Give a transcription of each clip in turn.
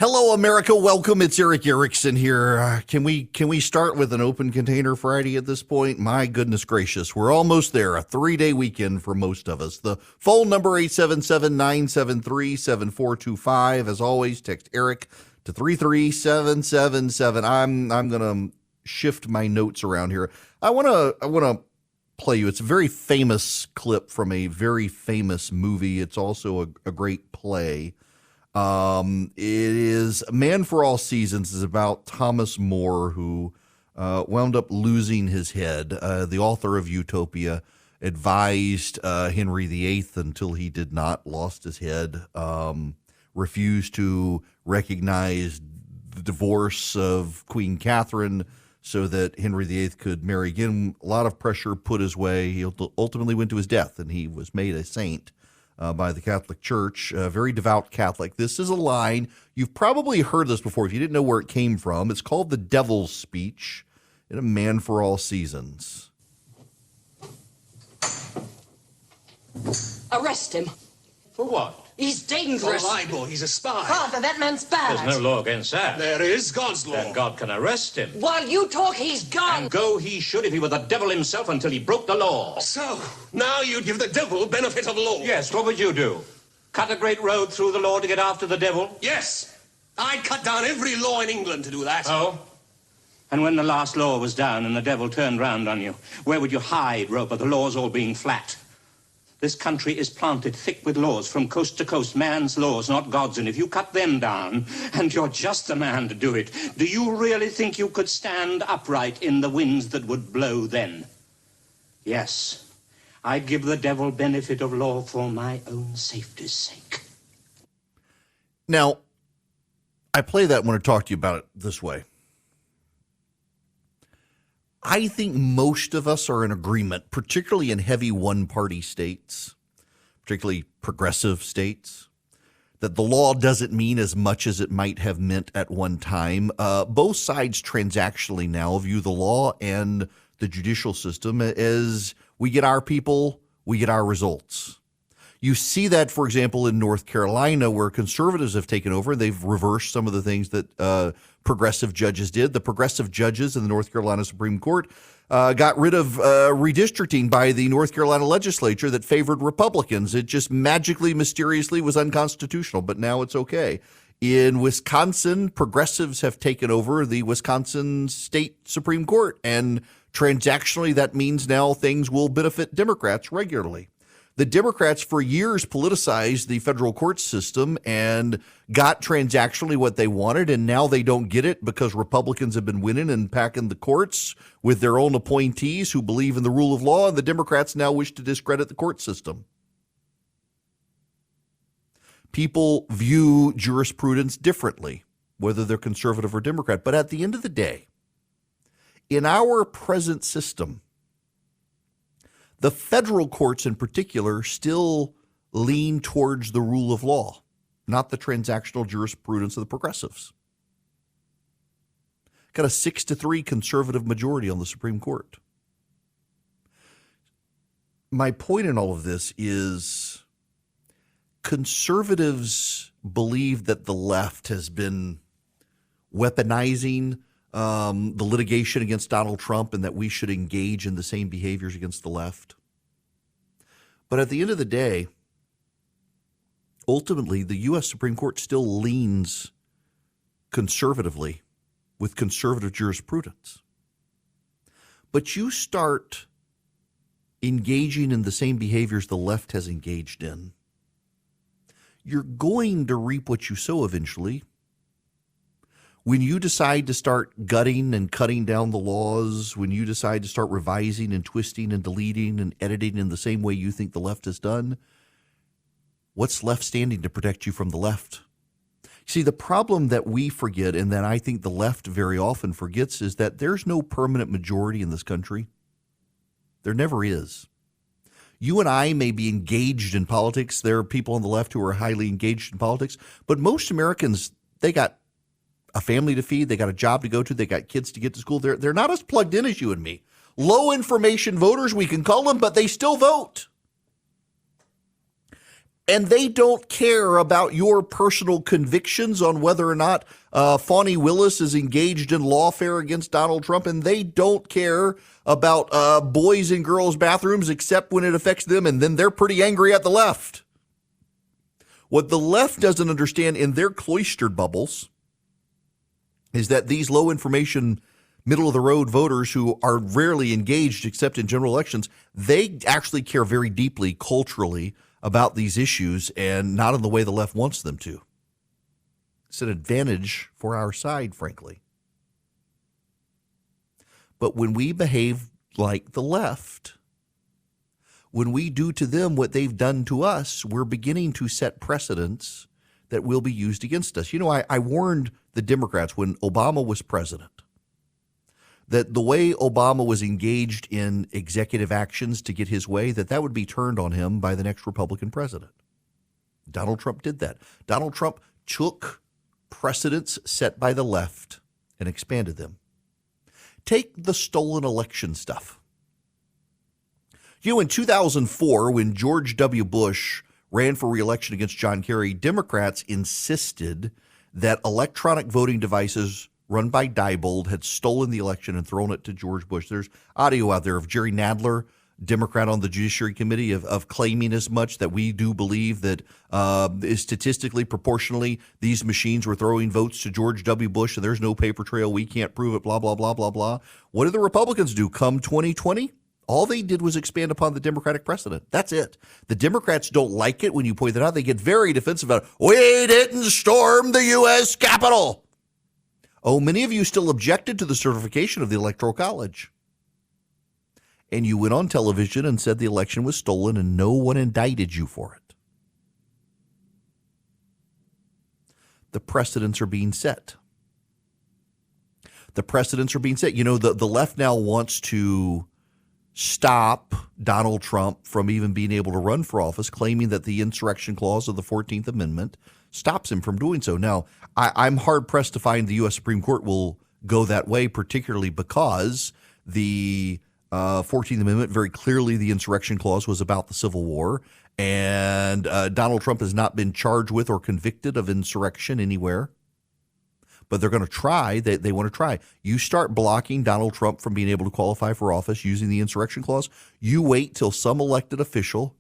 Hello, America. Welcome. It's Eric Erickson here. Can we start with an open container Friday at this point? My goodness gracious, we're almost there. A 3-day weekend for most of us. The phone number 877-973-7425. As always, text Eric to 33777. I'm gonna shift my notes around here. I wanna play you. It's a very famous clip from a very famous movie. It's also a great play. It is Man for All Seasons is about Thomas More, who wound up losing his head. The author of Utopia advised Henry VIII until he did not, lost his head, refused to recognize the divorce of Queen Catherine so that Henry VIII could marry again. A lot of pressure put his way. He ultimately went to his death, and he was made a saint by the Catholic Church, a very devout Catholic. This is a line. You've probably heard this before if you didn't know where it came from. It's called the Devil's Speech in A Man for All Seasons. Arrest him. For what? He's dangerous. For libel, he's a spy. Father, that man's bad. There's no law against that. There is God's law. Then God can arrest him. While you talk, he's gone. And go he should if he were the devil himself until he broke the law. So, now you'd give the devil benefit of law. Yes, what would you do? Cut a great road through the law to get after the devil? Yes. I'd cut down every law in England to do that. Oh? And when the last law was down and the devil turned round on you, where would you hide, Roper, the laws all being flat? This country is planted thick with laws from coast to coast, man's laws, not God's. And if you cut them down, and you're just the man to do it, do you really think you could stand upright in the winds that would blow then? Yes, I'd give the devil benefit of law for my own safety's sake. Now, I play that when I talk to you about it this way. I think most of us are in agreement, particularly in heavy one-party states, particularly progressive states, that the law doesn't mean as much as it might have meant at one time. Both sides transactionally now view the law and the judicial system as we get our people, we get our results. You see that, for example, in North Carolina, where conservatives have taken over. They've reversed some of the things that progressive judges did. The progressive judges in the North Carolina Supreme Court got rid of redistricting by the North Carolina legislature that favored Republicans. It just magically, mysteriously was unconstitutional, but now it's okay. In Wisconsin, progressives have taken over the Wisconsin State Supreme Court, and transactionally that means now things will benefit Democrats regularly. The Democrats for years politicized the federal court system and got transactionally what they wanted, and now they don't get it because Republicans have been winning and packing the courts with their own appointees who believe in the rule of law, and the Democrats now wish to discredit the court system. People view jurisprudence differently, whether they're conservative or Democrat. But at the end of the day, in our present system, the federal courts in particular still lean towards the rule of law, not the transactional jurisprudence of the progressives. Got a 6-3 conservative majority on the Supreme Court. My point in all of this is conservatives believe that the left has been weaponizing the litigation against Donald Trump and that we should engage in the same behaviors against the left. But at the end of the day, ultimately, the U.S. Supreme Court still leans conservatively with conservative jurisprudence. But you start engaging in the same behaviors the left has engaged in, you're going to reap what you sow eventually. When you decide to start gutting and cutting down the laws, when you decide to start revising and twisting and deleting and editing in the same way you think the left has done, what's left standing to protect you from the left? See, the problem that we forget, and that I think the left very often forgets, is that there's no permanent majority in this country. There never is. You and I may be engaged in politics. There are people on the left who are highly engaged in politics, but most Americans, they got a family to feed, they got a job to go to, they got kids to get to school. They're not as plugged in as you and me. Low information voters, we can call them, but they still vote. And they don't care about your personal convictions on whether or not Fani Willis is engaged in lawfare against Donald Trump. And they don't care about boys and girls' bathrooms except when it affects them. And then they're pretty angry at the left. What the left doesn't understand in their cloistered bubbles is that these low information, middle of the road voters who are rarely engaged except in general elections, they actually care very deeply culturally about these issues and not in the way the left wants them to. It's an advantage for our side, frankly. But when we behave like the left, when we do to them what they've done to us, we're beginning to set precedents that will be used against us. You know, I warned the Democrats when Obama was president that the way Obama was engaged in executive actions to get his way, that would be turned on him by the next Republican president. Donald Trump did that. Donald Trump took precedents set by the left and expanded them. Take the stolen election stuff. You know, in 2004, when George W. Bush ran for re-election against John Kerry, Democrats insisted that electronic voting devices run by Diebold had stolen the election and thrown it to George Bush. There's audio out there of Jerry Nadler, Democrat on the Judiciary Committee, of claiming as much, that we do believe that statistically, proportionally, these machines were throwing votes to George W. Bush and there's no paper trail. We can't prove it, blah, blah, blah, blah, blah. What did the Republicans do come 2020? All they did was expand upon the Democratic precedent. That's it. The Democrats don't like it when you point that out. They get very defensive about it. We didn't storm the U.S. Capitol. Oh, many of you still objected to the certification of the Electoral College. And you went on television and said the election was stolen and no one indicted you for it. The precedents are being set. The precedents are being set. You know, the left now wants to stop Donald Trump from even being able to run for office, claiming that the insurrection clause of the 14th Amendment stops him from doing so. Now, I'm hard-pressed to find the U.S. Supreme Court will go that way, particularly because the 14th Amendment, very clearly the insurrection clause was about the Civil War, and Donald Trump has not been charged with or convicted of insurrection anywhere. But they're going to try. They want to try. You start blocking Donald Trump from being able to qualify for office using the insurrection clause. You wait till some elected official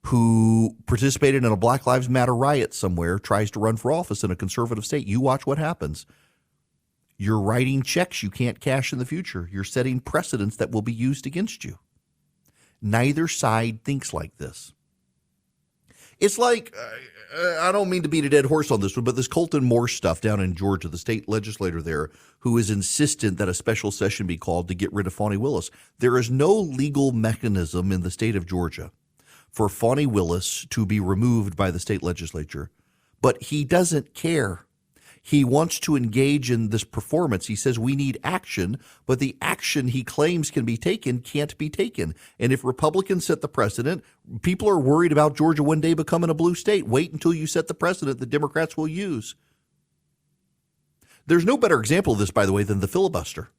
who participated in a Black Lives Matter riot somewhere tries to run for office in a conservative state. You watch what happens. You're writing checks you can't cash in the future. You're setting precedents that will be used against you. Neither side thinks like this. It's like, I don't mean to beat a dead horse on this one, but this Colton Moore stuff down in Georgia, the state legislator there, who is insistent that a special session be called to get rid of Fani Willis. There is no legal mechanism in the state of Georgia for Fani Willis to be removed by the state legislature, but he doesn't care. He wants to engage in this performance. He says we need action, but the action he claims can be taken can't be taken. And if Republicans set the precedent, people are worried about Georgia one day becoming a blue state. Wait until you set the precedent the Democrats will use. There's no better example of this, by the way, than the filibuster.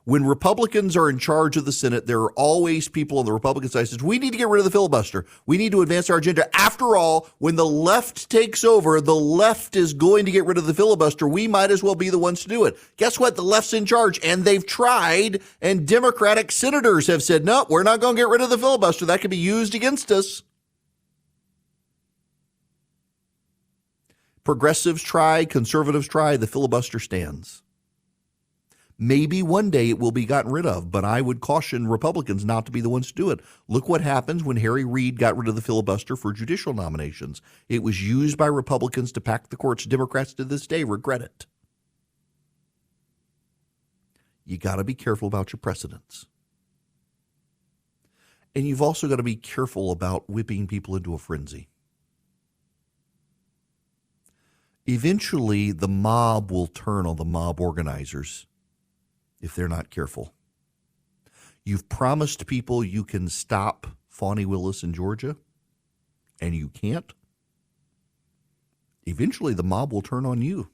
When Republicans are in charge of the Senate, there are always people on the Republican side who say, we need to get rid of the filibuster. We need to advance our agenda. After all, when the left takes over, the left is going to get rid of the filibuster. We might as well be the ones to do it. Guess what? The left's in charge, and they've tried, and Democratic senators have said, no, we're not going to get rid of the filibuster. That could be used against us. Progressives try, conservatives try, the filibuster stands. Maybe one day it will be gotten rid of, but I would caution Republicans not to be the ones to do it. Look what happens when Harry Reid got rid of the filibuster for judicial nominations. It was used by Republicans to pack the courts. Democrats to this day regret it. You got to be careful about your precedents. And you've also got to be careful about whipping people into a frenzy. Eventually, the mob will turn on the mob organizers if they're not careful. You've promised people you can stop Fani Willis in Georgia, and you can't. Eventually, the mob will turn on you.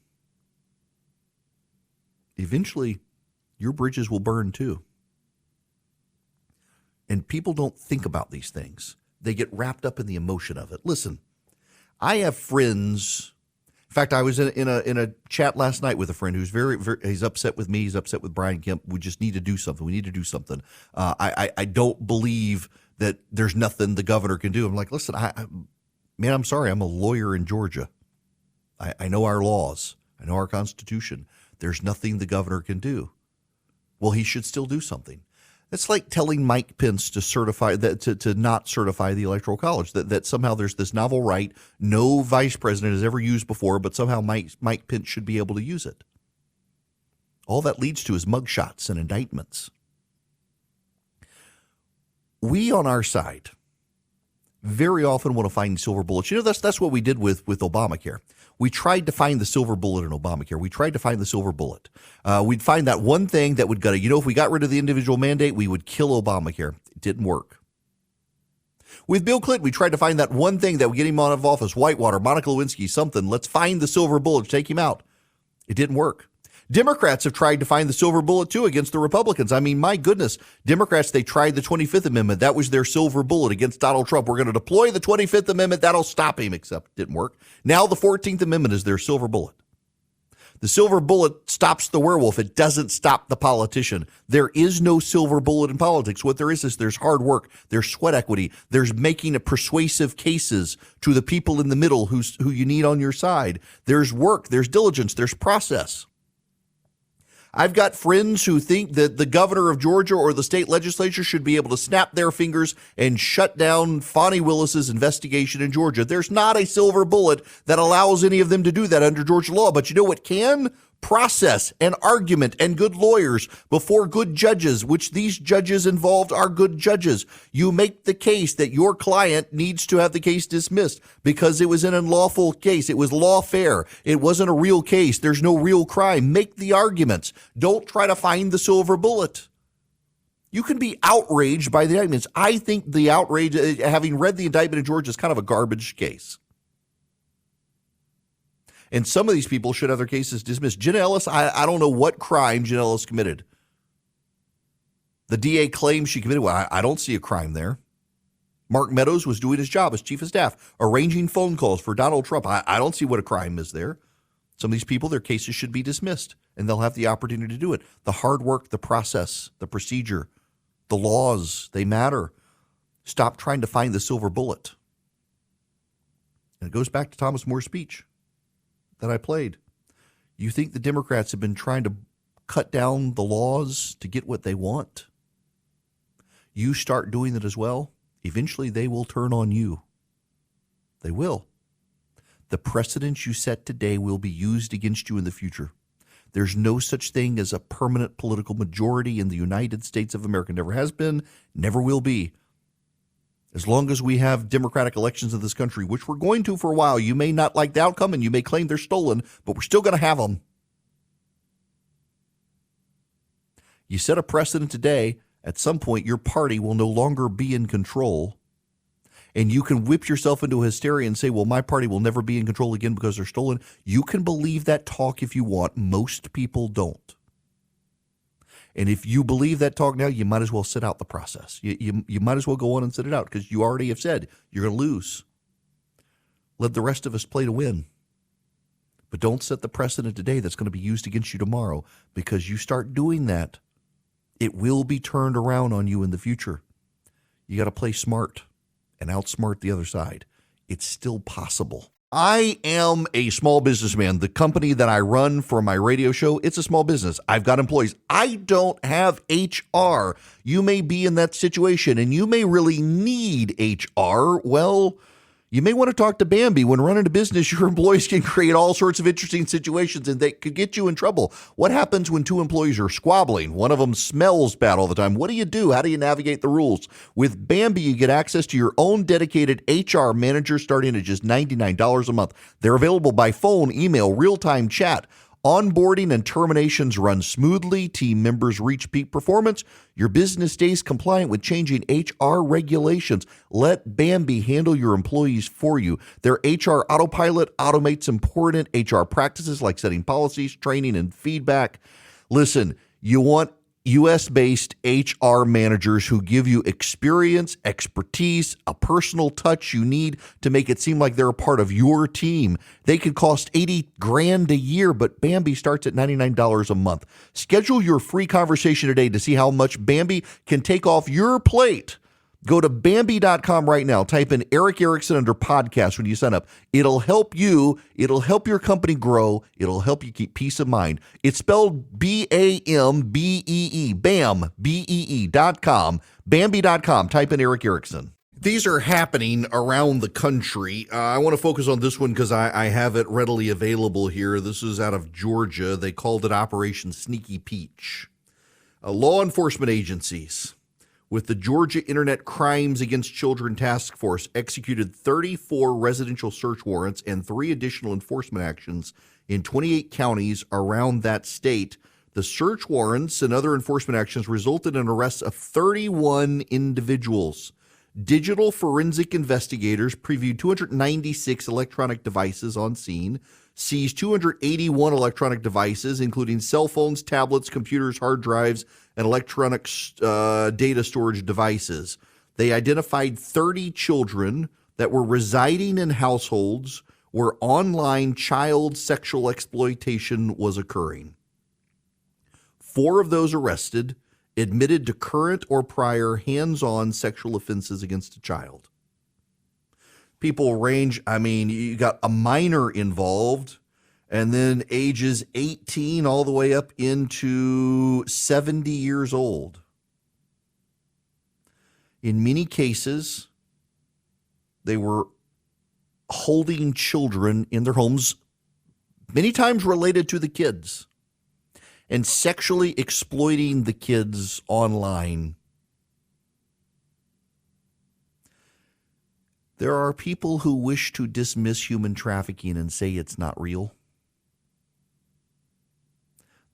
Eventually, your bridges will burn too. And people don't think about these things. They get wrapped up in the emotion of it. Listen, I have friends. In fact, I was in a chat last night with a friend who's very, he's upset with me. He's upset with Brian Kemp. We just need to do something. We need to do something. I don't believe that there's nothing the governor can do. I'm like, listen, man, I'm sorry. I'm a lawyer in Georgia. I know our laws. I know our Constitution. There's nothing the governor can do. Well, he should still do something. It's like telling Mike Pence to certify that to not certify the Electoral College, that somehow there's this novel right no vice president has ever used before, but somehow Mike Pence should be able to use it. All that leads to is mugshots and indictments. We on our side very often want to find silver bullets. That's what we did with Obamacare. We tried to find the silver bullet in Obamacare. We tried to find the silver bullet. We'd find that one thing that would gut it. If we got rid of the individual mandate, we would kill Obamacare. It didn't work. With Bill Clinton, we tried to find that one thing that would get him out of office. Whitewater, Monica Lewinsky, something. Let's find the silver bullet, take him out. It didn't work. Democrats have tried to find the silver bullet, too, against the Republicans. I mean, my goodness, Democrats, they tried the 25th Amendment. That was their silver bullet against Donald Trump. We're going to deploy the 25th Amendment. That'll stop him, except it didn't work. Now the 14th Amendment is their silver bullet. The silver bullet stops the werewolf. It doesn't stop the politician. There is no silver bullet in politics. What there is there's hard work. There's sweat equity. There's making a persuasive cases to the people in the middle who you need on your side. There's work. There's diligence. There's process. I've got friends who think that the governor of Georgia or the state legislature should be able to snap their fingers and shut down Fonnie Willis's investigation in Georgia. There's not a silver bullet that allows any of them to do that under Georgia law. But you know what can? Process and argument and good lawyers before good judges, which these judges involved are good judges. You make the case that your client needs to have the case dismissed because it was an unlawful case. It was lawfare. It wasn't a real case. There's no real crime. Make the arguments. Don't try to find the silver bullet. You can be outraged by the indictments. I think the outrage, having read the indictment in Georgia, is kind of a garbage case. And some of these people should have their cases dismissed. Jenna Ellis, I don't know what crime Jenna Ellis committed. The DA claims she committed one. I don't see a crime there. Mark Meadows was doing his job as chief of staff, arranging phone calls for Donald Trump. I don't see what a crime is there. Some of these people, their cases should be dismissed, and they'll have the opportunity to do it. The hard work, the process, the procedure, the laws, they matter. Stop trying to find the silver bullet. And it goes back to Thomas More's speech that I played. You think the Democrats have been trying to cut down the laws to get what they want? You start doing it as well, eventually they will turn on you. They will. The precedents you set today will be used against you in the future. There's no such thing as a permanent political majority in the United States of America. Never has been, never will be. As long as we have democratic elections in this country, which we're going to for a while, you may not like the outcome and you may claim they're stolen, but we're still going to have them. You set a precedent today, at some point your party will no longer be in control, and you can whip yourself into hysteria and say, well, my party will never be in control again because they're stolen. You can believe that talk if you want. Most people don't. And if you believe that talk now, you might as well sit out the process. You might as well go on and sit it out because you already have said you're going to lose. Let the rest of us play to win. But don't set the precedent today that's going to be used against you tomorrow, because you start doing that, it will be turned around on you in the future. You got to play smart and outsmart the other side. It's still possible. I am a small businessman. The company that I run for my radio show, it's a small business. I've got employees. I don't have HR. You may be in that situation and you may really need HR. Well, you may want to talk to Bambi. When running a business, your employees can create all sorts of interesting situations and they could get you in trouble. What happens when two employees are squabbling? One of them smells bad all the time. What do you do? How do you navigate the rules? With Bambi, you get access to your own dedicated HR manager starting at just $99 a month. They're available by phone, email, real-time chat. Onboarding and terminations run smoothly. Team members reach peak performance. Your business stays compliant with changing HR regulations. Let Bambi handle your employees for you. Their HR autopilot automates important HR practices like setting policies, training, and feedback. Listen, you want U.S.-based HR managers who give you experience, expertise, a personal touch you need to make it seem like they're a part of your team. They could cost $80,000 a year, but Bambi starts at $99 a month. Schedule your free conversation today to see how much Bambi can take off your plate. Go to Bambi.com right now. Type in Eric Erickson under podcast when you sign up. It'll help you. It'll help your company grow. It'll help you keep peace of mind. It's spelled B-A-M-B-E-E. BAM, B-E-E.com. Bambi.com. Type in Eric Erickson. These are happening around the country. I want to focus on this one because I have it readily available here. This is out of Georgia. They called it Operation Sneaky Peach. Law enforcement agencies with the Georgia Internet Crimes Against Children Task Force executed 34 residential search warrants and 3 additional enforcement actions in 28 counties around that state. The search warrants and other enforcement actions resulted in arrests of 31 individuals. Digital forensic investigators previewed 296 electronic devices on scene, seized 281 electronic devices, including cell phones, tablets, computers, hard drives, and electronic data storage devices. They identified 30 children that were residing in households where online child sexual exploitation was occurring. 4 of those arrested admitted to current or prior hands-on sexual offenses against a child. People range, you got a minor involved, and then ages 18 all the way up into 70 years old. In many cases, they were holding children in their homes, many times related to the kids, and sexually exploiting the kids online. There are people who wish to dismiss human trafficking and say it's not real.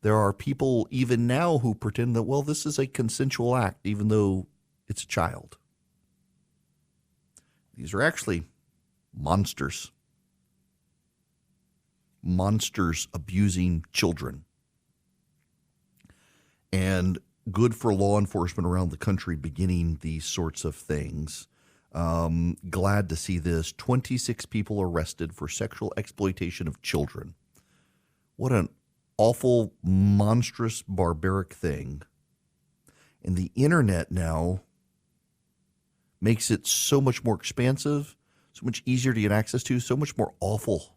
There are people even now who pretend that, well, this is a consensual act, even though it's a child. These are actually monsters. Monsters abusing children. And good for law enforcement around the country beginning these sorts of things. Glad to see this. 26 people arrested for sexual exploitation of children. What an awful, monstrous, barbaric thing. And the internet now makes it so much more expansive, so much easier to get access to, so much more awful.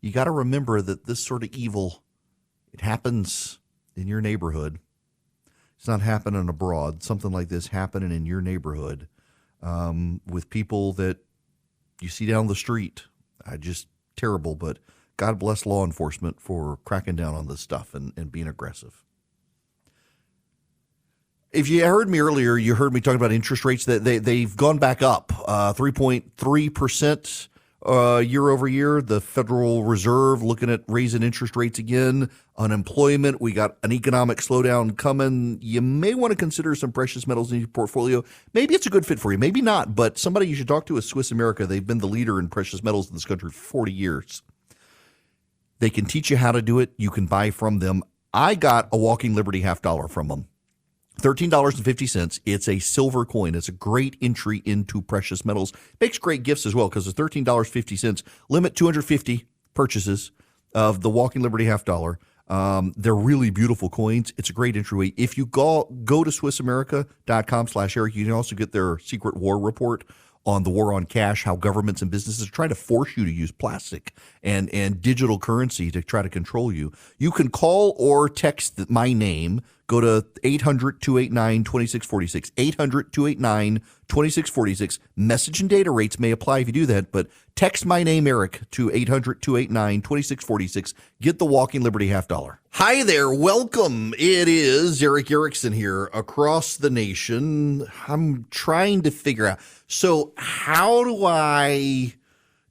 You got to remember that this sort of evil, it happens in your neighborhood. It's not happening abroad. Something like this happening in your neighborhood with people that you see down the street. Just terrible, but God bless law enforcement for cracking down on this stuff and being aggressive. If you heard me earlier, you heard me talking about interest rates. That they've gone back up 3.3% year over year. The Federal Reserve looking at raising interest rates again. Unemployment, we got an economic slowdown coming. You may want to consider some precious metals in your portfolio. Maybe it's a good fit for you, maybe not, but somebody you should talk to is Swiss America. They've been the leader in precious metals in this country for 40 years. They can teach you how to do it. You can buy from them. I got a Walking Liberty $50 from them. $13.50. It's a silver coin. It's a great entry into precious metals. Makes great gifts as well because it's $13.50. Limit 250 purchases of the Walking Liberty $50. They're really beautiful coins. It's a great entryway. If you go to SwissAmerica.com/Eric, you can also get their secret war report on the war on cash, how governments and businesses are trying to force you to use plastic and digital currency to try to control you. You can call or text my name. Go to 800-289-2646, 800-289-2646. Message and data rates may apply if you do that, but text my name, Eric, to 800-289-2646. Get the Walking Liberty $50. Hi there. Welcome. It is Eric Erickson here across the nation. I'm trying to figure out, so how do I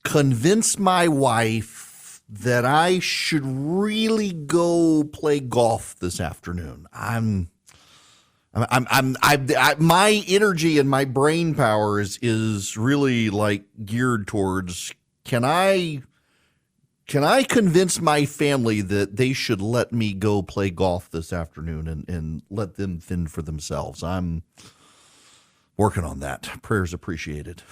convince my wife that I should really go play golf this afternoon? My energy and my brain power is really like geared towards, can I can I convince my family that they should let me go play golf this afternoon and let them fend for themselves? I'm working on that. Prayers appreciated.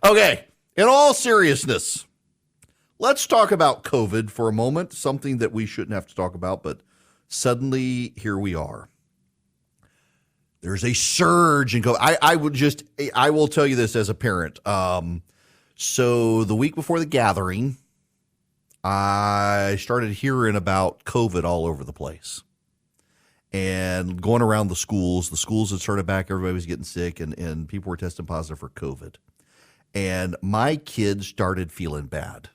Okay, in all seriousness, let's talk about COVID for a moment, something that we shouldn't have to talk about, but suddenly here we are. There's a surge in COVID. I will tell you this as a parent. So the week before the gathering, I started hearing about COVID all over the place and going around the schools. The schools had started back. Everybody was getting sick and people were testing positive for COVID. And my kid started feeling bad.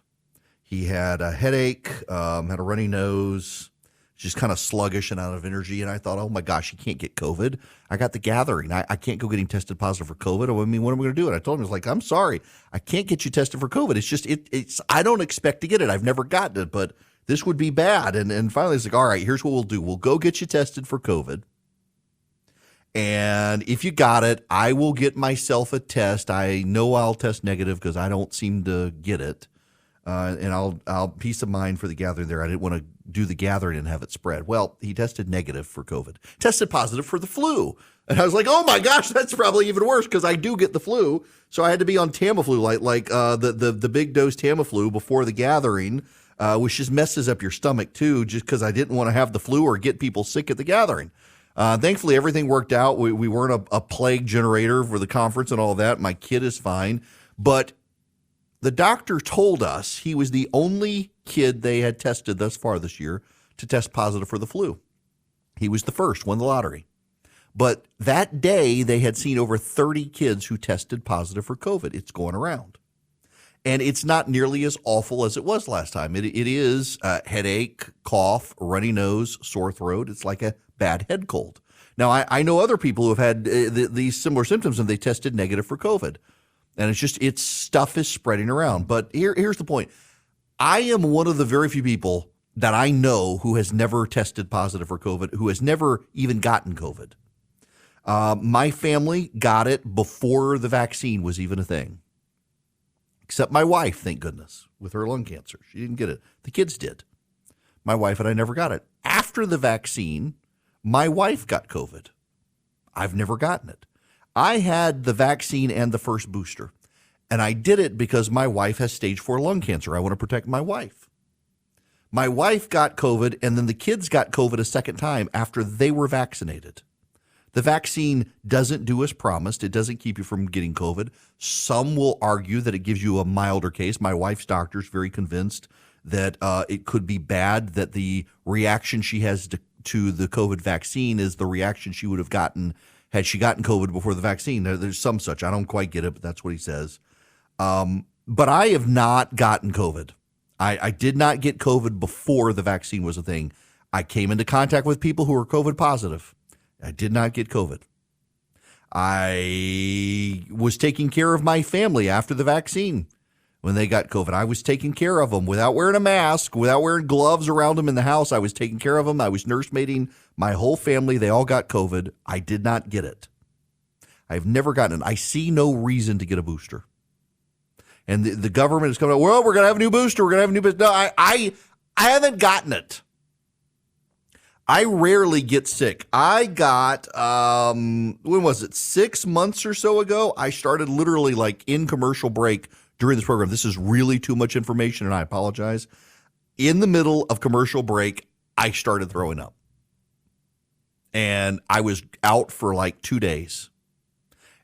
He had a headache, had a runny nose, just kind of sluggish and out of energy. And I thought, oh my gosh, he can't get COVID. I got the gathering. I can't go get him tested positive for COVID. I mean, what am I going to do? And I told him, I was like, I'm sorry, I can't get you tested for COVID. It's just, I don't expect to get it. I've never gotten it, but this would be bad. And finally it's like, all right, here's what we'll do. We'll go get you tested for COVID. And if you got it, I will get myself a test. I know I'll test negative because I don't seem to get it. And I'll peace of mind for the gathering there. I didn't want to do the gathering and have it spread. Well, he tested negative for COVID, tested positive for the flu. And I was like, oh my gosh, that's probably even worse because I do get the flu. So I had to be on Tamiflu, like the big dose Tamiflu before the gathering, which just messes up your stomach too, just because I didn't want to have the flu or get people sick at the gathering. Thankfully, everything worked out. We weren't a plague generator for the conference and all that. My kid is fine. But the doctor told us he was the only kid they had tested thus far this year to test positive for the flu. He was the first, won the lottery. But that day, they had seen over 30 kids who tested positive for COVID. It's going around. And it's not nearly as awful as it was last time. It is headache, cough, runny nose, sore throat. It's like a bad head cold. Now, I know other people who have had these similar symptoms and they tested negative for COVID. And it's stuff is spreading around. But here's the point. I am one of the very few people that I know who has never tested positive for COVID, who has never even gotten COVID. My family got it before the vaccine was even a thing. Except my wife, thank goodness, with her lung cancer. She didn't get it. The kids did. My wife and I never got it. After the vaccine, my wife got COVID. I've never gotten it. I had the vaccine and the first booster, and I did it because my wife has stage 4 lung cancer. I want to protect my wife. My wife got COVID, and then the kids got COVID a second time after they were vaccinated. The vaccine doesn't do as promised. It doesn't keep you from getting COVID. Some will argue that it gives you a milder case. My wife's doctor is very convinced that it could be bad, that the reaction she has to the COVID vaccine is the reaction she would have gotten had she gotten COVID before the vaccine. There's some such. I don't quite get it, but that's what he says. But I have not gotten COVID. I did not get COVID before the vaccine was a thing. I came into contact with people who were COVID positive. I did not get COVID. I was taking care of my family after the vaccine when they got COVID. I was taking care of them without wearing a mask, without wearing gloves around them in the house. I was taking care of them. I was nursemaiding my whole family. They all got COVID. I did not get it. I've never gotten it. I see no reason to get a booster. And the government is coming out, well, we're going to have a new booster. We're going to have a new booster. No, I haven't gotten it. I rarely get sick. I got, when was it, 6 months or so ago? I started literally like in commercial break during this program. This is really too much information, and I apologize. In the middle of commercial break, I started throwing up. And I was out for like 2 days.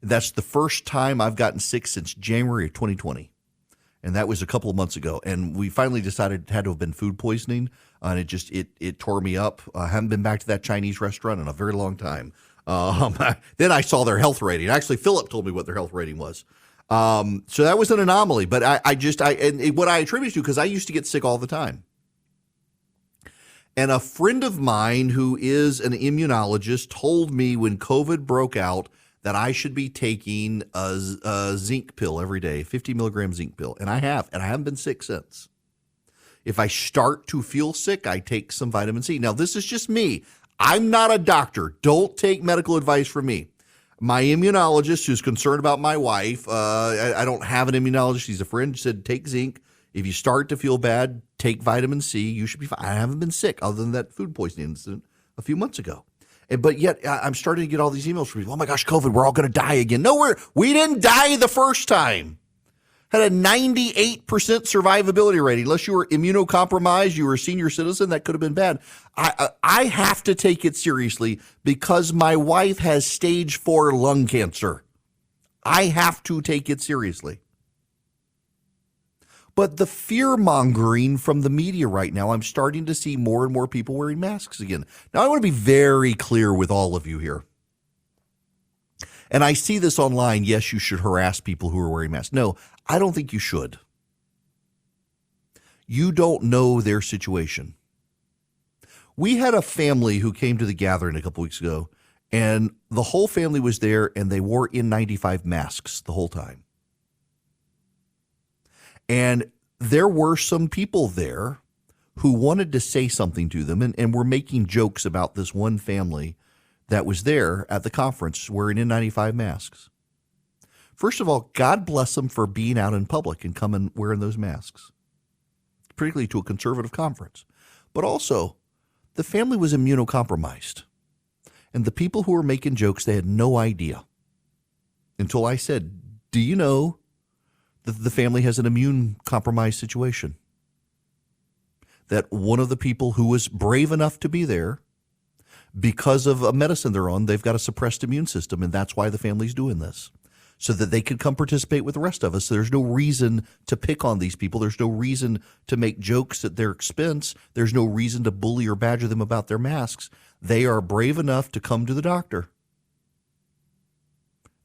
That's the first time I've gotten sick since January of 2020. And that was a couple of months ago. And we finally decided it had to have been food poisoning. And it tore me up. I haven't been back to that Chinese restaurant in a very long time. Then I saw their health rating. Actually, Philip told me what their health rating was. So that was an anomaly. But what I attribute to, because I used to get sick all the time. And a friend of mine who is an immunologist told me when COVID broke out that I should be taking a zinc pill every day, 50 milligram zinc pill. And I haven't been sick since. If I start to feel sick, I take some vitamin C. Now, this is just me. I'm not a doctor. Don't take medical advice from me. My immunologist, who's concerned about my wife, I don't have an immunologist. He's a friend, said take zinc. If you start to feel bad, take vitamin C. You should be fine. I haven't been sick other than that food poisoning incident a few months ago. But yet I'm starting to get all these emails from people. Oh my gosh, COVID, we're all going to die again. No, we didn't die the first time. Had a 98% survivability rating. Unless you were immunocompromised, you were a senior citizen, that could have been bad. I have to take it seriously because my wife has stage 4 lung cancer. I have to take it seriously. But the fear-mongering from the media right now, I'm starting to see more and more people wearing masks again. Now, I want to be very clear with all of you here. And I see this online. Yes, you should harass people who are wearing masks. No, I don't think you should. You don't know their situation. We had a family who came to the gathering a couple weeks ago, and the whole family was there, and they wore N95 masks the whole time. And there were some people there who wanted to say something to them and were making jokes about this one family that was there at the conference wearing N95 masks. First of all, God bless them for being out in public and coming wearing those masks, particularly to a conservative conference. But also, the family was immunocompromised. And the people who were making jokes, they had no idea until I said, do you know that the family has an immune compromised situation? That one of the people who was brave enough to be there, because of a medicine they're on, they've got a suppressed immune system, and that's why the family's doing this, so that they could come participate with the rest of us. So there's no reason to pick on these people. There's no reason to make jokes at their expense. There's no reason to bully or badger them about their masks. They are brave enough to come to the doctor.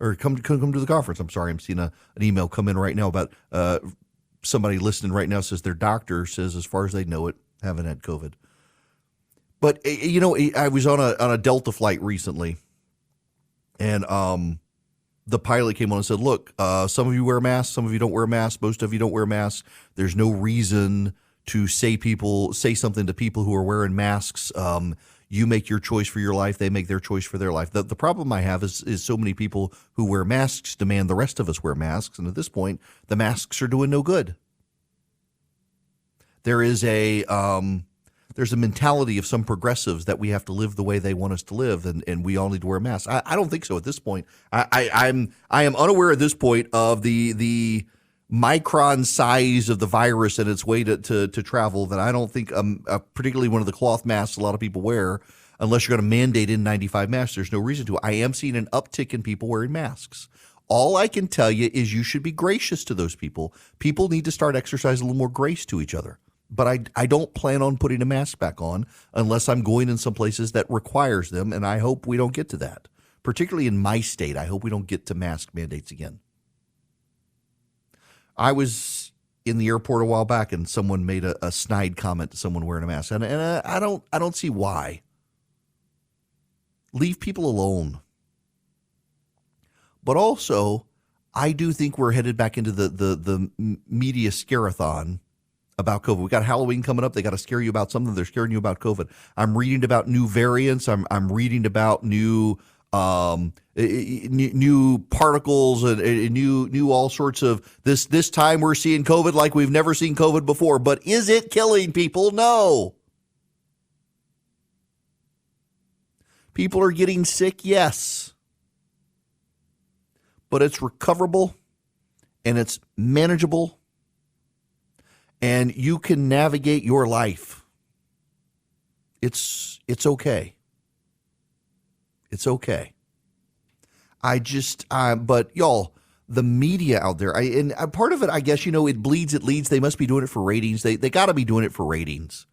Or come to the conference. I'm sorry, I'm seeing an email come in right now about somebody listening right now says their doctor says, as far as they know it, haven't had COVID. But, you know, I was on a Delta flight recently, and the pilot came on and said, look, some of you wear masks, some of you don't wear masks, most of you don't wear masks. There's no reason to say something to people who are wearing masks. You make your choice for your life. They make their choice for their life. The problem I have is so many people who wear masks demand the rest of us wear masks. And at this point, the masks are doing no good. There's a mentality of some progressives that we have to live the way they want us to live, and we all need to wear masks. I don't think so at this point. I am unaware at this point of the micron size of the virus and its way to travel, that I don't think particularly one of the cloth masks a lot of people wear, unless you're going to mandate N95 masks, there's no reason to. I am seeing an uptick in people wearing masks. All I can tell you is you should be gracious to those people. People need to start exercising a little more grace to each other. But I don't plan on putting a mask back on unless I'm going in some places that requires them, and I hope we don't get to that. Particularly in my state, I hope we don't get to mask mandates again. I was in the airport a while back, and someone made a snide comment to someone wearing a mask, and I don't see why. Leave people alone. But also, I do think we're headed back into the media scare-a-thon about COVID. We got Halloween coming up. They got to scare you about something. They're scaring you about COVID. I'm reading about new variants. I'm reading about new particles and new all sorts of this time we're seeing COVID like we've never seen COVID before. But is it killing people? No. People are getting sick, yes. But it's recoverable and it's manageable, and you can navigate your life. It's okay. It's okay. But y'all, the media out there, and part of it, I guess, it bleeds, it leads. They must be doing it for ratings. They got to be doing it for ratings.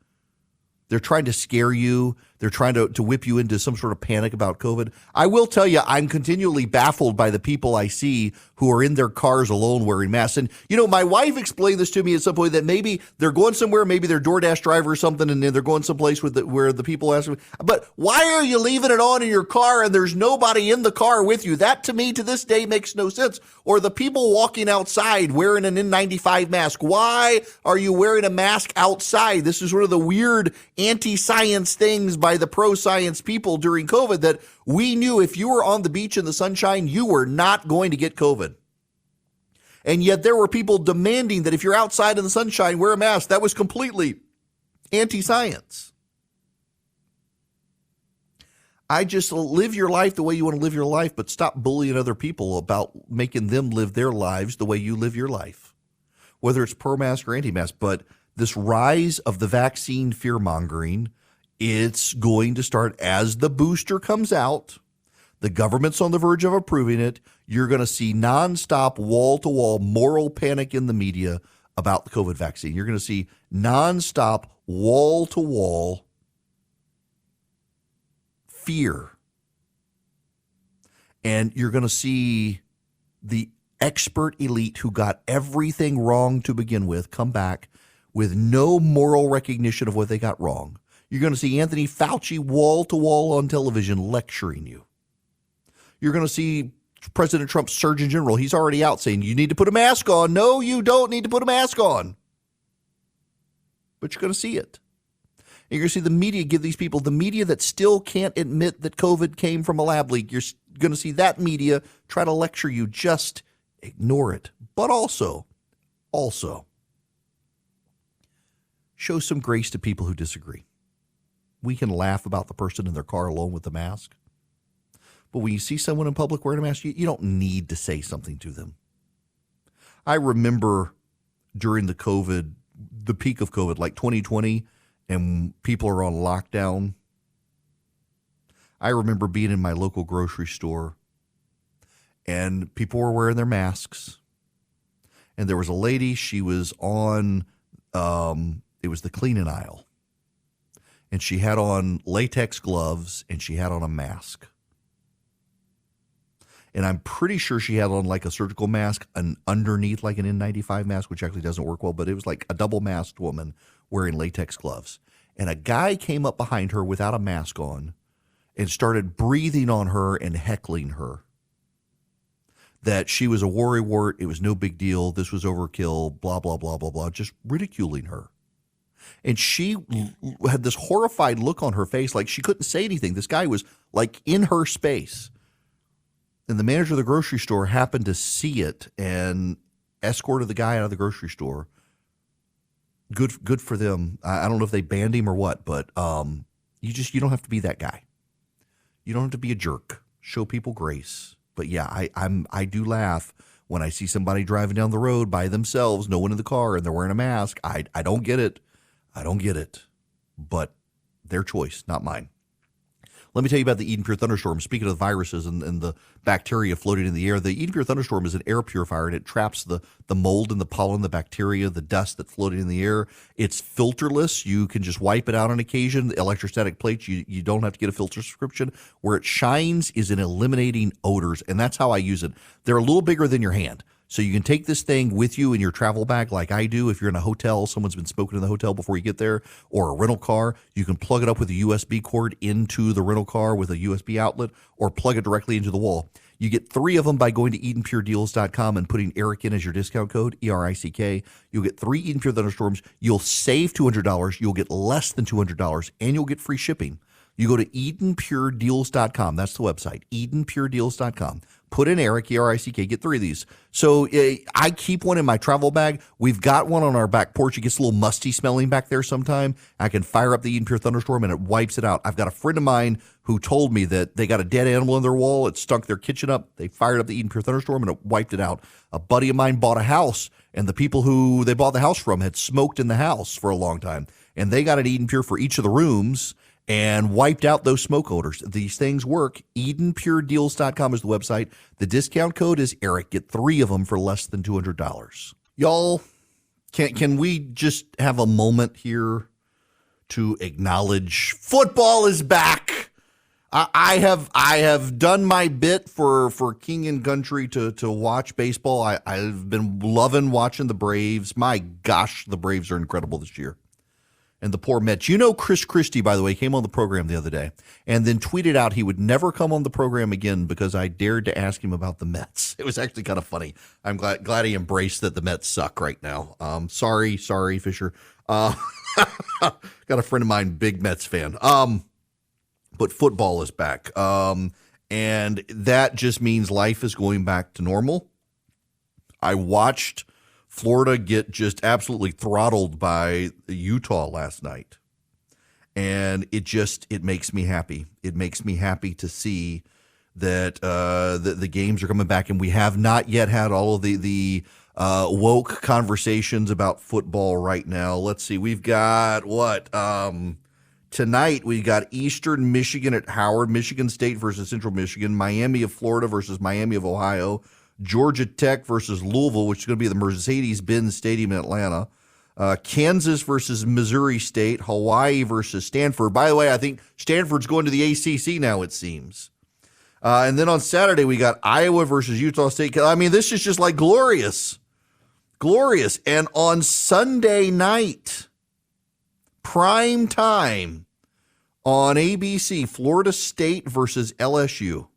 They're trying to scare you. They're trying to whip you into some sort of panic about COVID. I will tell you, I'm continually baffled by the people I see who are in their cars alone wearing masks. And, my wife explained this to me at some point, that maybe they're going somewhere, maybe they're DoorDash driver or something, and they're going someplace where the people ask them, but why are you leaving it on in your car and there's nobody in the car with you? That, to me, to this day, makes no sense. Or the people walking outside wearing an N95 mask. Why are you wearing a mask outside? This is one of the weird anti-science things by the pro-science people during COVID, that we knew if you were on the beach in the sunshine, you were not going to get COVID. And yet there were people demanding that if you're outside in the sunshine, wear a mask. That was completely anti-science. I just live your life the way you want to live your life, but stop bullying other people about making them live their lives the way you live your life, whether it's pro-mask or anti-mask. But this rise of the vaccine fear-mongering, it's going to start as the booster comes out. The government's on the verge of approving it. You're going to see nonstop, wall-to-wall moral panic in the media about the COVID vaccine. You're going to see nonstop, wall-to-wall fear. And you're going to see the expert elite who got everything wrong to begin with come back with no moral recognition of what they got wrong. You're going to see Anthony Fauci wall-to-wall on television lecturing you. You're going to see President Trump's Surgeon General. He's already out saying, you need to put a mask on. No, you don't need to put a mask on. But you're going to see it. And you're going to see the media give these people, the media that still can't admit that COVID came from a lab leak, you're going to see that media try to lecture you. Just ignore it. But also, show some grace to people who disagree. We can laugh about the person in their car alone with the mask. But when you see someone in public wearing a mask, you don't need to say something to them. I remember during the peak of COVID, like 2020, and people are on lockdown. I remember being in my local grocery store and people were wearing their masks. And there was a lady, she was on, it was the cleaning aisle. And she had on latex gloves and she had on a mask. And I'm pretty sure she had on like a surgical mask and underneath like an N95 mask, which actually doesn't work well, but it was like a double masked woman wearing latex gloves. And a guy came up behind her without a mask on and started breathing on her and heckling her. That she was a worrywart, it was no big deal, this was overkill, blah, blah, blah, blah, blah, just ridiculing her. And she had this horrified look on her face like she couldn't say anything. This guy was like in her space. And the manager of the grocery store happened to see it and escorted the guy out of the grocery store. Good for them. I don't know if they banned him or what, but you don't have to be that guy. You don't have to be a jerk. Show people grace. But yeah, I do laugh when I see somebody driving down the road by themselves, no one in the car, and they're wearing a mask. I don't get it. I don't get it. But their choice, not mine. Let me tell you about the Eden Pure Thunderstorm. Speaking of viruses and the bacteria floating in the air, the Eden Pure Thunderstorm is an air purifier, and it traps the mold and the pollen, the bacteria, the dust that's floating in the air. It's filterless. You can just wipe it out on occasion. The electrostatic plates, you don't have to get a filter subscription. Where it shines is in eliminating odors, and that's how I use it. They're a little bigger than your hand. So you can take this thing with you in your travel bag like I do. If you're in a hotel, someone's been smoking in the hotel before you get there, or a rental car, you can plug it up with a USB cord into the rental car with a USB outlet or plug it directly into the wall. You get 3 of them by going to EdenPureDeals.com and putting Eric in as your discount code, ERICK. You'll get 3 Eden Pure Thunderstorms. You'll save $200. You'll get less than $200, and you'll get free shipping. You go to EdenPureDeals.com. That's the website, EdenPureDeals.com. Put in Eric, ERICK, get 3 of these. So I keep one in my travel bag. We've got one on our back porch. It gets a little musty smelling back there sometime. I can fire up the Eden Pure Thunderstorm and it wipes it out. I've got a friend of mine who told me that they got a dead animal in their wall. It stunk their kitchen up. They fired up the Eden Pure Thunderstorm and it wiped it out. A buddy of mine bought a house, and the people who they bought the house from had smoked in the house for a long time. And they got an Eden Pure for each of the rooms and wiped out those smoke odors. These things work. EdenPureDeals.com is the website. The discount code is Eric. Get 3 of them for less than $200. Y'all, can we just have a moment here to acknowledge football is back? I have done my bit for King and Country to watch baseball. I've been loving watching the Braves. My gosh, the Braves are incredible this year. And the poor Mets. You know, Chris Christie, by the way, came on the program the other day and then tweeted out he would never come on the program again because I dared to ask him about the Mets. It was actually kind of funny. I'm glad he embraced that the Mets suck right now. Sorry, Fisher. Got a friend of mine, big Mets fan. But football is back. And that just means life is going back to normal. I watched Florida get just absolutely throttled by Utah last night. And it makes me happy. It makes me happy to see that the games are coming back, and we have not yet had all of the woke conversations about football right now. Let's see. We've got tonight we got Eastern Michigan at Howard, Michigan State versus Central Michigan, Miami of Florida versus Miami of Ohio, Georgia Tech versus Louisville, which is going to be the Mercedes-Benz Stadium in Atlanta, Kansas versus Missouri State, Hawaii versus Stanford. By the way, I think Stanford's going to the ACC now, it seems. And then on Saturday, we got Iowa versus Utah State. I mean, this is just like glorious. Glorious. And on Sunday night, prime time on ABC, Florida State versus LSU.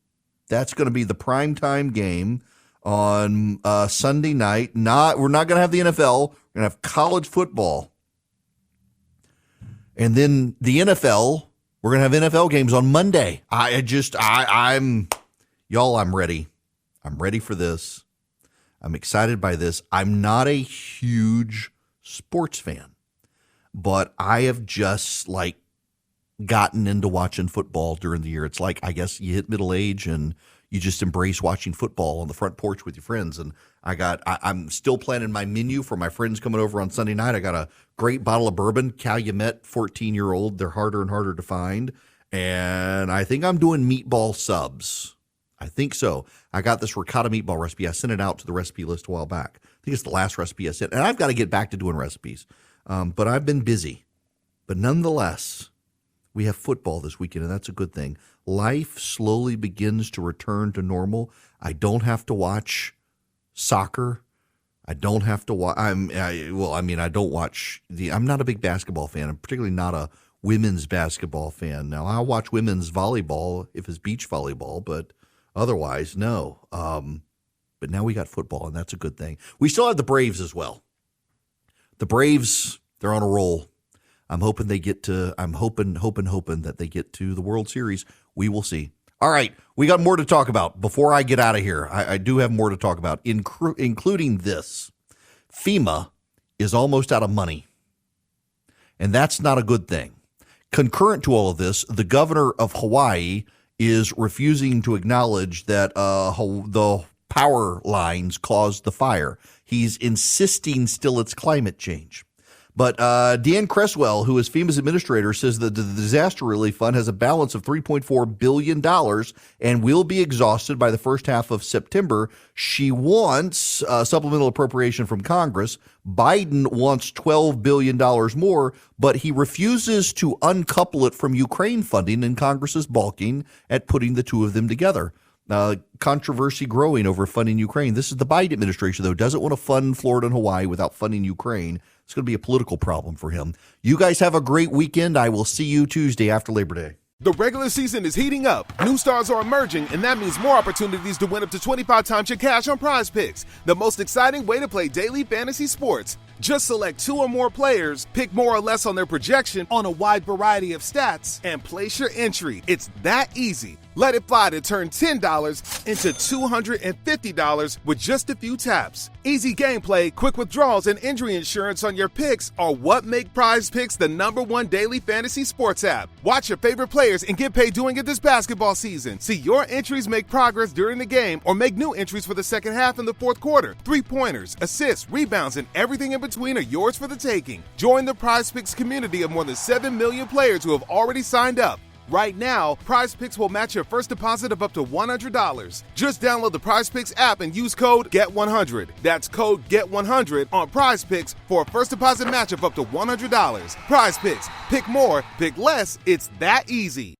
That's going to be the prime time game on Sunday night. We're not going to have the NFL. We're going to have college football. And then the NFL, we're going to have NFL games on Monday. I'm ready. I'm ready for this. I'm excited by this. I'm not a huge sports fan, but I have just gotten into watching football during the year. It's like, I guess you hit middle age and you just embrace watching football on the front porch with your friends. And I'm still planning my menu for my friends coming over on Sunday night. I got a great bottle of bourbon, Calumet 14-year-old. They're harder and harder to find. And I think I'm doing meatball subs. I think so. I got this ricotta meatball recipe. I sent it out to the recipe list a while back. I think it's the last recipe I sent. And I've got to get back to doing recipes. But I've been busy. But nonetheless, we have football this weekend, and that's a good thing. Life slowly begins to return to normal. I don't have to watch soccer. I don't have to watch. I don't watch I'm not a big basketball fan. I'm particularly not a women's basketball fan. Now, I'll watch women's volleyball if it's beach volleyball, but otherwise, no. But now we got football, and that's a good thing. We still have the Braves as well. The Braves, they're on a roll. I'm hoping they get to. I'm hoping that they get to the World Series. We will see. All right, we got more to talk about before I get out of here. I do have more to talk about, including this. FEMA is almost out of money, and that's not a good thing. Concurrent to all of this, the governor of Hawaii is refusing to acknowledge that the power lines caused the fire. He's insisting still it's climate change. But Dan Cresswell, who is FEMA's administrator, says that the disaster relief fund has a balance of $3.4 billion and will be exhausted by the first half of September. She wants a supplemental appropriation from Congress. Biden wants $12 billion more, but he refuses to uncouple it from Ukraine funding, and Congress is balking at putting the two of them together. Controversy growing over funding Ukraine. This is the Biden administration, though, doesn't want to fund Florida and Hawaii without funding Ukraine. It's going to be a political problem for him. You guys have a great weekend. I will see you Tuesday after Labor Day. The regular season is heating up. New stars are emerging, and that means more opportunities to win up to 25 times your cash on Prize Picks, the most exciting way to play daily fantasy sports. Just select 2 or more players, pick more or less on their projection on a wide variety of stats, and place your entry. It's that easy. Let it fly to turn $10 into $250 with just a few taps. Easy gameplay, quick withdrawals, and injury insurance on your picks are what make Prize Picks the #1 daily fantasy sports app. Watch your favorite players and get paid doing it this basketball season. See your entries make progress during the game or make new entries for the second half and the fourth quarter. 3-pointers, assists, rebounds, and everything in between are yours for the taking. Join the Prize Picks community of more than 7 million players who have already signed up. Right now, Prize Picks will match your first deposit of up to $100. Just download the Prize Picks app and use code GET100. That's code GET100 on Prize Picks for a first deposit match of up to $100. Prize Picks. Pick more, pick less. It's that easy.